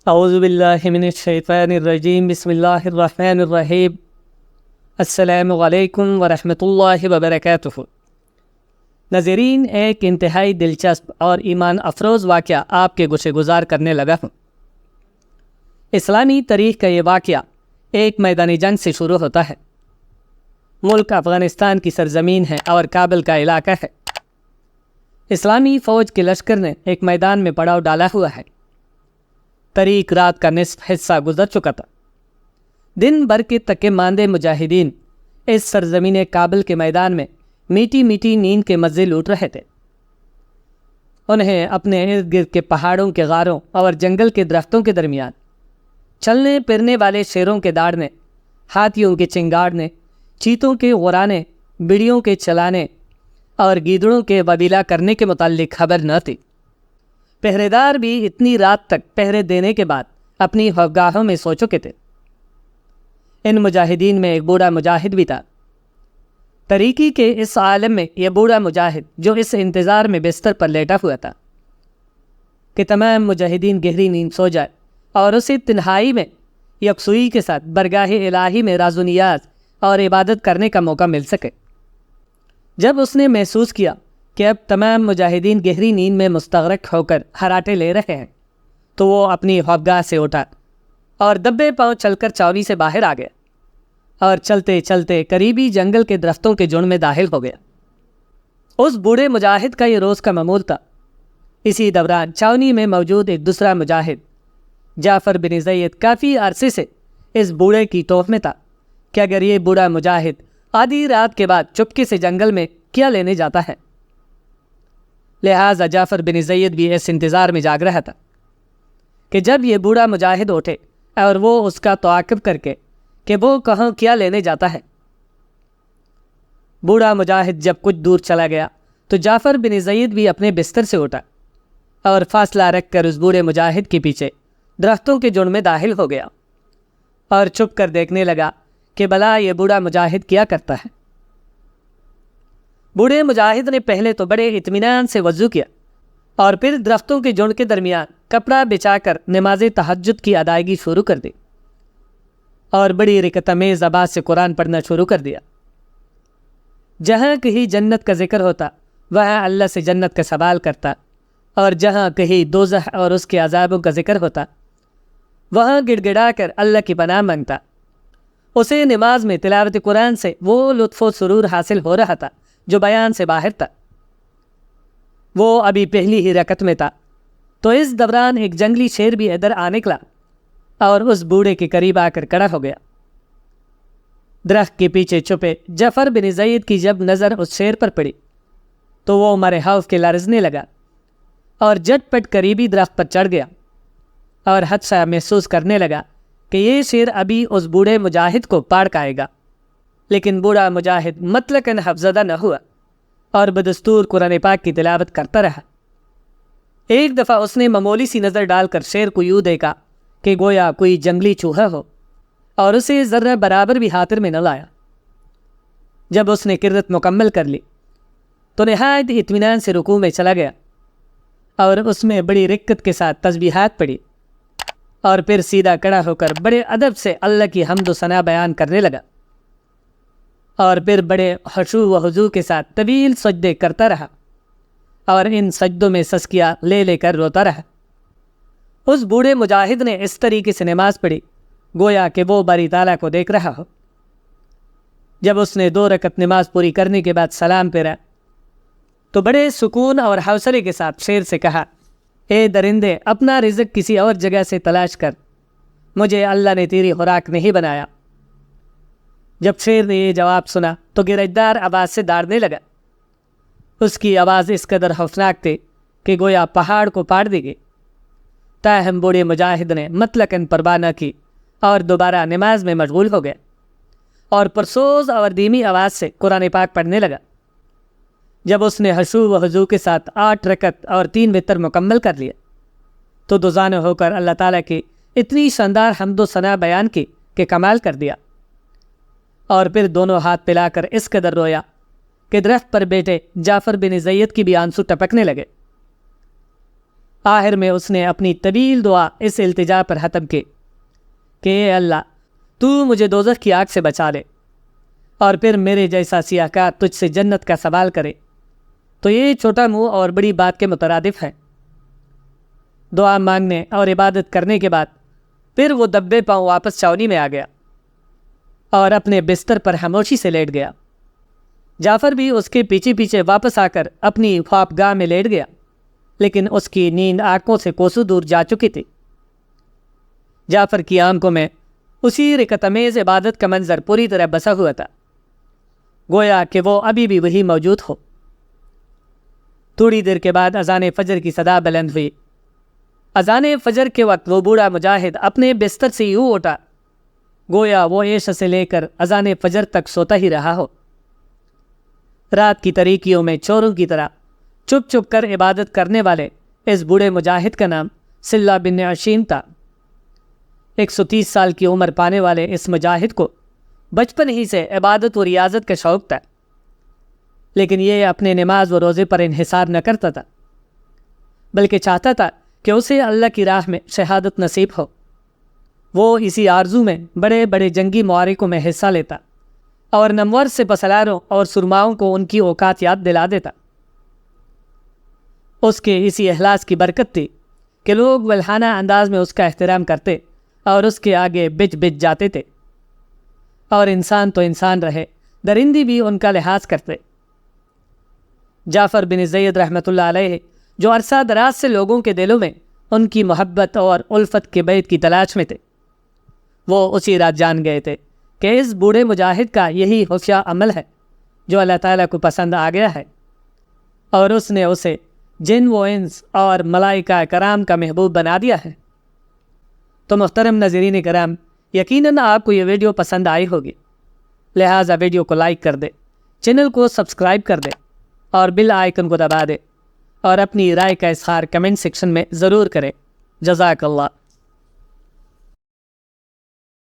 اعوذ باللہ من الشیطان الرجیم بسم اللہ الرحمن الرحیم السلام علیکم ورحمۃ اللہ وبرکاتہ۔ ناظرین، ایک انتہائی دلچسپ اور ایمان افروز واقعہ آپ کے گوشے گزار کرنے لگا ہوں۔ اسلامی تاریخ کا یہ واقعہ ایک میدانی جنگ سے شروع ہوتا ہے۔ ملک افغانستان کی سرزمین ہے اور کابل کا علاقہ ہے۔ اسلامی فوج کے لشکر نے ایک میدان میں پڑاؤ ڈالا ہوا ہے۔ طریق رات کا نصف حصہ گزر چکا تھا۔ دن بھر کے تکے ماندے مجاہدین اس سرزمین کابل کے میدان میں میٹھی میٹھی نیند کے مزے لوٹ رہے تھے۔ انہیں اپنے ارد گرد کے پہاڑوں کے غاروں اور جنگل کے درختوں کے درمیان چلنے پھرنے والے شیروں کے داڑنے، ہاتھیوں کے چنگاڑنے، چیتوں کے غرانے، بڑیوں کے چلانے اور گیدڑوں کے وبیلا کرنے کے متعلق خبر نہ تھی۔ پہرے دار بھی اتنی رات تک پہرے دینے کے بعد اپنی خوابگاہوں میں سو چکے تھے۔ ان مجاہدین میں ایک بوڑھا مجاہد بھی تھا۔ طریقی کے اس عالم میں یہ بوڑھا مجاہد جو اس انتظار میں بستر پر لیٹا ہوا تھا کہ تمام مجاہدین گہری نیند سو جائے اور اسے تنہائی میں یکسوئی کے ساتھ برگاہ الہی میں راز و نیاز اور عبادت کرنے کا موقع مل سکے۔ جب اس نے محسوس کیا کہ اب تمام مجاہدین گہری نیند میں مستغرق ہو کر خراٹے لے رہے ہیں، تو وہ اپنی خوابگاہ سے اٹھا اور دبے پاؤں چل کر چاوی سے باہر آ گیا اور چلتے چلتے قریبی جنگل کے درختوں کے جھنڈ میں داخل ہو گیا۔ اس بوڑھے مجاہد کا یہ روز کا معمول تھا۔ اسی دوران چھاونی میں موجود ایک دوسرا مجاہد جعفر بن زید کافی عرصے سے اس بوڑھے کی توف میں تھا کہ اگر یہ بوڑھا مجاہد آدھی رات کے بعد چپکے سے جنگل میں کیا لینے جاتا ہے۔ لہٰذا جعفر بن زید بھی اس انتظار میں جاگ رہا تھا کہ جب یہ بوڑھا مجاہد اٹھے اور وہ اس کا تعاقب کر کے کہ وہ کہاں کیا لینے جاتا ہے۔ بوڑھا مجاہد جب کچھ دور چلا گیا تو جعفر بن زید بھی اپنے بستر سے اٹھا اور فاصلہ رکھ کر اس بوڑھے مجاہد کے پیچھے درختوں کے جھنڈ میں داخل ہو گیا اور چھپ کر دیکھنے لگا کہ بھلا یہ بوڑھا مجاہد کیا کرتا ہے۔ بوڑھے مجاہد نے پہلے تو بڑے اطمینان سے وضو کیا اور پھر درختوں کے جھنڈ کے درمیان کپڑا بچھا کر نماز تہجد کی ادائیگی شروع کر دی اور بڑی رکعت آمیز آواز سے قرآن پڑھنا شروع کر دیا۔ جہاں کہیں جنت کا ذکر ہوتا وہاں اللہ سے جنت کا سوال کرتا، اور جہاں کہیں دوزخ اور اس کے عذابوں کا ذکر ہوتا وہاں گڑ گڑا کر اللہ کی پناہ مانگتا۔ اسے نماز میں تلاوت قرآن سے وہ لطف و سرور حاصل ہو رہا تھا جو بیان سے باہر تھا۔ وہ ابھی پہلی ہی رکعت میں تھا تو اس دوران ایک جنگلی شیر بھی ادھر آ نکلا اور اس بوڑھے کے قریب آ کر کھڑا ہو گیا۔ درخت کے پیچھے چھپے جعفر بن زید کی جب نظر اس شیر پر پڑی تو وہ مرے خوف کے لرزنے لگا اور جٹ پٹ قریبی درخت پر چڑھ گیا اور حدثہ محسوس کرنے لگا کہ یہ شیر ابھی اس بوڑھے مجاہد کو پاڑ کھائے گا۔ لیکن بوڑھا مجاہد مطلقاً حفظدہ نہ ہوا اور بدستور قرآن پاک کی تلاوت کرتا رہا۔ ایک دفعہ اس نے معمولی سی نظر ڈال کر شیر کو یوں دیکھا کہ گویا کوئی جنگلی چوہا ہو اور اسے ذرہ برابر بھی خاطر میں نہ لایا۔ جب اس نے کرت مکمل کر لی تو نہایت اطمینان سے رکوع میں چلا گیا اور اس میں بڑی رکت کے ساتھ تسبیحات پڑھی اور پھر سیدھا کھڑا ہو کر بڑے ادب سے اللہ کی حمد و ثنا بیان کرنے لگا اور پھر بڑے خشوع و خضوع کے ساتھ طویل سجدے کرتا رہا اور ان سجدوں میں سسکیاں لے لے کر روتا رہا۔ اس بوڑھے مجاہد نے اس طریقے سے نماز پڑھی گویا کہ وہ باری تعالیٰ کو دیکھ رہا ہو۔ جب اس نے 2 رکعت نماز پوری کرنے کے بعد سلام پھیرا تو بڑے سکون اور حوصلے کے ساتھ شیر سے کہا، اے درندے، اپنا رزق کسی اور جگہ سے تلاش کر، مجھے اللہ نے تیری خوراک نہیں بنایا۔ جب شیر نے یہ جواب سنا تو گرجدار آواز سے داڑنے لگا۔ اس کی آواز اس قدر خوفناک تھی کہ گویا پہاڑ کو پاڑ دی گئی۔ تاہم بوڑھے مجاہد نے مطلقاً پرواہ نہ کی اور دوبارہ نماز میں مشغول ہو گیا اور پرسوز اور دھیمی آواز سے قرآن پاک پڑھنے لگا۔ جب اس نے خشوع و خضوع کے ساتھ 8 رکعت اور 3 وتر مکمل کر لیا تو دوزانہ ہو کر اللہ تعالیٰ کی اتنی شاندار حمد و ثنا بیان کی کہ کمال کر دیا، اور پھر دونوں ہاتھ پھیلا کر اس قدر رویا کہ درخت پر بیٹھے جعفر بن زید کی بھی آنسو ٹپکنے لگے آخر میں اس نے اپنی طویل دعا اس التجا پر ختم کی کہ اے اللہ تو مجھے دوزخ کی آگ سے بچا لے، اور پھر میرے جیسا سیاہ کار تجھ سے جنت کا سوال کرے تو یہ چھوٹا منہ اور بڑی بات کے مترادف ہے۔ دعا مانگنے اور عبادت کرنے کے بعد پھر وہ دبے پاؤں واپس چھاؤنی میں آ گیا اور اپنے بستر پر خاموشی سے لیٹ گیا۔ جعفر بھی اس کے پیچھے پیچھے واپس آ کر اپنی خوابگاہ میں لیٹ گیا، لیکن اس کی نیند آنکھوں سے کوسوں دور جا چکی تھی۔ جعفر کی آنکھوں میں اسی رکعتمیز عبادت کا منظر پوری طرح بسا ہوا تھا، گویا کہ وہ ابھی بھی وہی موجود ہو۔ تھوڑی دیر کے بعد اذان فجر کی صدا بلند ہوئی۔ اذان فجر کے وقت وہ بوڑھا مجاہد اپنے بستر سے یوں اٹھا گویا وہ عشاء سے لے کر اذان فجر تک سوتا ہی رہا ہو۔ رات کی تاریکیوں میں چوروں کی طرح چھپ چھپ کر عبادت کرنے والے اس بوڑھے مجاہد کا نام سلہ بن عشیم تھا۔ 130 سال کی عمر پانے والے اس مجاہد کو بچپن ہی سے عبادت و ریاضت کا شوق تھا، لیکن یہ اپنے نماز و روزے پر انحصار نہ کرتا تھا، بلکہ چاہتا تھا کہ اسے اللہ کی راہ میں شہادت نصیب ہو۔ وہ اسی آرزو میں بڑے بڑے جنگی معارکوں میں حصہ لیتا اور نمور سے پسلاروں اور سرماؤں کو ان کی اوقات یاد دلا دیتا۔ اس کے اسی اخلاص کی برکت تھی کہ لوگ ولہانہ انداز میں اس کا احترام کرتے اور اس کے آگے بچ بچ جاتے تھے، اور انسان تو انسان رہے، درندی بھی ان کا لحاظ کرتے۔ جعفر بن زید رحمۃ اللہ علیہ جو عرصہ دراز سے لوگوں کے دلوں میں ان کی محبت اور الفت کے بیت کی تلاش میں تھے، وہ اسی رات جان گئے تھے کہ اس بوڑھے مجاہد کا یہی خفیہ عمل ہے جو اللہ تعالیٰ کو پسند آ گیا ہے، اور اس نے اسے جن و انس اور ملائکہ کرام کا محبوب بنا دیا ہے۔ تو محترم ناظرین کرام، یقیناً آپ کو یہ ویڈیو پسند آئی ہوگی، لہٰذا ویڈیو کو لائک کر دے، چینل کو سبسکرائب کر دے اور بیل آئیکن کو دبا دے، اور اپنی رائے کا اظہار کمنٹ سیکشن میں ضرور کرے۔ جزاک اللہ۔